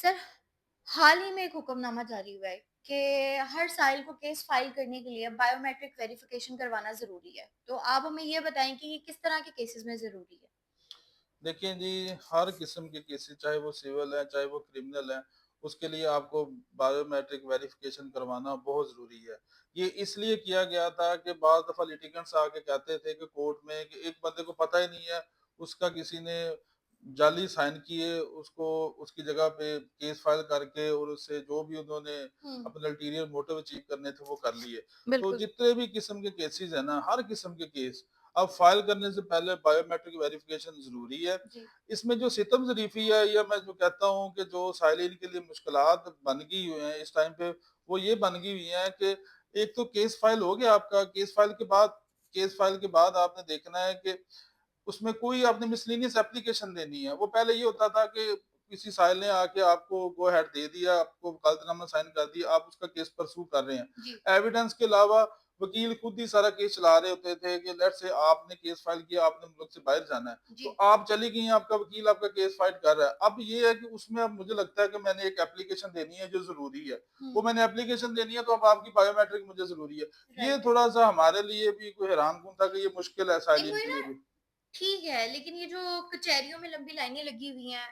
Sir, हाल ही में एक हुक्मनामा जारी हुआ है कि हर साइल को केस फाइल करने के लिए बायोमेट्रिक वेरिफिकेशन करवाना ज़रूरी है। तो आप हमें ये बताएँ कि ये किस तरह के केसेज़ में ज़रूरी है? देखिए जी, हर किस्म के केसेस चाहे वो सिविल है, चाहे वो क्रिमिनल है, उसके लिए आपको बायोमेट्रिक वेरिफिकेशन करवाना बहुत ज़रूरी है। ये इसलिए किया गया था कि बाद दफ़ा लिटिगेंट्स आके कहते थे कि कोर्ट में कि एक बंदे को पता ही नहीं है, उसका किसी ने जाली साइन किए, उसको उसकी जगह पे केस फाइल करके और उससे जो भी उन्होंने हुँ, अपने अल्टीरियर मोटिव अचीव करने थे, वो कर लिए। तो बिल्कुल। जितने भी किस्म के केसेस हैं ना, हर किस्म के केस अब फाइल करने से पहले बायोमेट्रिक वेरिफिकेशन ज़रूरी है। जी, इसमें जो सितम ज़रीफ़ी है या मैं जो कहता हूँ कि जो साइलिन के लिए मुश्किलात बन गई हुई हैं इस टाइम पे, वो ये बन गई हुई हैं कि एक तो केस फाइल हो गया आपका, केस फाइल के बाद आपने देखना है कि उसमें कोई आपने मिसलेनियस एप्लीकेशन देनी है। वो पहले ये होता था कि किसी साइल ने आके आपको गो अहेड दे दिया, आपको वकालतनामा साइन कर दिया, आप उसका केस परस्यू कर रहे जी, हैं। एविडेंस के अलावा वकील खुद ही सारा केस चला रहे होते थे कि लेट्स से आपने केस फाइल किया, आपने मुल्क से बाहर जाना है, तो जी। आप चली गई, आपका वकील आपका केस फाइट कर रहा है। अब ये है कि उसमें अब मुझे लगता है कि मैंने एक एप्लीकेशन देनी है जो ज़रूरी है। वो हुँ, मैंने एप्लीकेशन देनी है, तो अब आपकी बायोमेट्रिक मुझे ज़रूरी है। ये राइट। थोड़ा-सा हमारे लिए भी कोई हैरान-कुन था कि ये मुश्किल है नहीं साइलिन वही के ना, लिए भी। ठीक है, लेकिन ये जो कचहरियों में लंबी लाइनें लगी हुई हैं,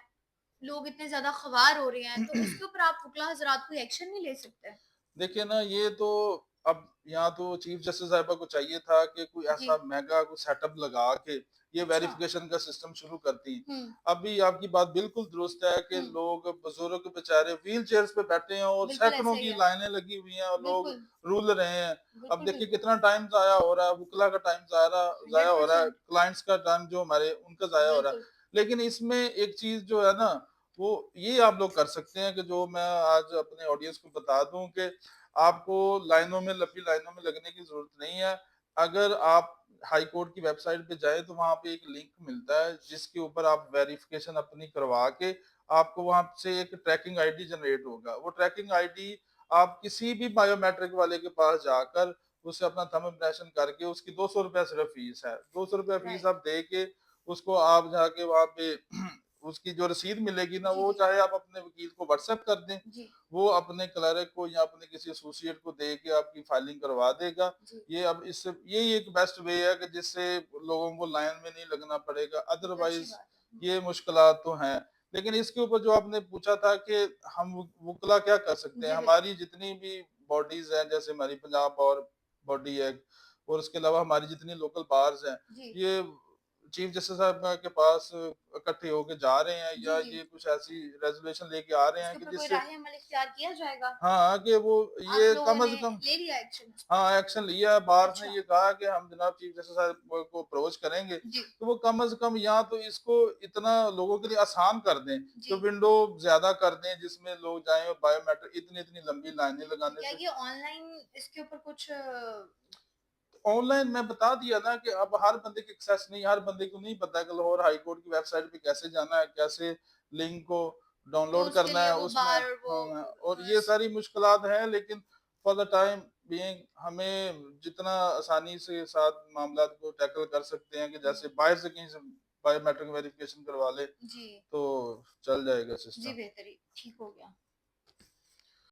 लोग इतने ज़्यादा ख़वार हो रहे हैं, तो इसके ऊपर आप वकला हज़रात कोई एक्शन नहीं ले सकते? देखिए ना, ये तो अब यहाँ तो चीफ जस्टिस साहिबा को चाहिए था कि कोई जी, ऐसा महंगा कोई सेटअप लगा के ये अच्छा। वेरिफिकेशन का सिस्टम शुरू करती। हुँ, अभी आपकी बात बिल्कुल दुरुस्त है कि हुँ, लोग बुजुर्ग बेचारे व्हील चेयर्स पे बैठे हैं और बिल्कुल सैकड़ों ऐसा ही की है। लाइनें लगी हुई हैं और लोग बिल्कुल, रूल रहे हैं। अब बिल्कुल, देखिए बिल्कुल। कितना टाइम जाया हो रहा है, वकला का टाइम जाया हो रहा है, 100% क्लाइंट्स का टाइम जो हमारे उनका जाया हो रहा है। बिल्कुल। लेकिन इसमें एक चीज जो है ना, वो ये आप लोग कर सकते हैं कि जो मैं आज अपने ऑडियंस को बता दूं कि आपको लंबी लाइनों में लगने की जरूरत नहीं है। अगर आप हाई कोर्ट की वेबसाइट पे जाए तो वहां पे एक लिंक मिलता है जिसके ऊपर आप वेरिफिकेशन अपनी करवा के आपको वहां से एक ट्रैकिंग आईडी जनरेट होगा। वो ट्रैकिंग आईडी आप किसी भी बायोमेट्रिक वाले के पास जाकर उससे अपना थंब इम्प्रेशन करके उसकी 200 रुपया सिर्फ फीस है। 200 रुपया फीस राइट। आप दे के उसको आप जाके वहां पे उसकी जो रसीद मिलेगी ना, जी, वो जी, चाहे आप अपने वकील को व्हाट्सएप कर दें, जी, वो अपने क्लर्क को या अपने किसी एसोसिएट को दे के आपकी फाइलिंग करवा देगा। जी। ये अब इससे यही एक बेस्ट वे है कि जिससे लोगों को लाइन में नहीं लगना पड़ेगा। ये तो अच्छी अदरवाइज बात है। हुँ, ये मुश्किलात तो हैं। लेकिन इसके ऊपर जो आपने पूछा था कि हम वुकला क्या कर सकते हैं, जी, बिल्कुल। हमारी जितनी भी बॉडीज हैं, जैसे हमारी पंजाब और बॉडी है और उसके अलावा हमारी जितनी लोकल बार्स हैं, जी, ये चीफ जस्टिस साहब के पास इकट्ठे होके जा रहे हैं जी, या जी। ये कुछ ऐसी रेजोल्यूशन लेके आ रहे हैं इसके कि ऊपर कोई जिससे राहे अमल इख्तियार किया जाएगा? हाँ, कि वो आप ये लोगों कम ने से कम ले लिया एक्शन इस पे? हाँ, एक्शन लिया है। बार्स ने अच्छा, ये कहा कि हम जनाब चीफ जस्टिस साहब को अप्रोच करेंगे, जी, तो वो कम से कम या तो इसको इतना लोगों के लिए आसान कर दें जी। कि विंडो ज़्यादा कर दें जिसमें लोग जाएँ और बायोमेट्रिक इतनी-इतनी लंबी लाइनें तो लगाने क्या से। ये ऑनलाइन इसके ऊपर कुछ ऑनलाइन मैं बता दिया ना कि अब हर बंदे की एक्सेस नहीं, हर बंदे को नहीं पता कि लाहौर हाई कोर्ट की वेबसाइट पे कैसे जाना है, कैसे लिंक को तो डाउनलोड उसके करना लिए है वो उसमें। बार वो हाँ, और अ, ये स सारी मुश्किलात हैं, लेकिन फॉर द टाइम बीइंग हमें जितना आसानी से साथ मामला को टैकल कर सकते हैं कि हुँ, जैसे बाहर से कहीं से बायोमेट्रिक वेरिफिकेशन करवा ले जी, तो चल जाएगा जी सिस्टम। बेहतरी ठीक हो गया।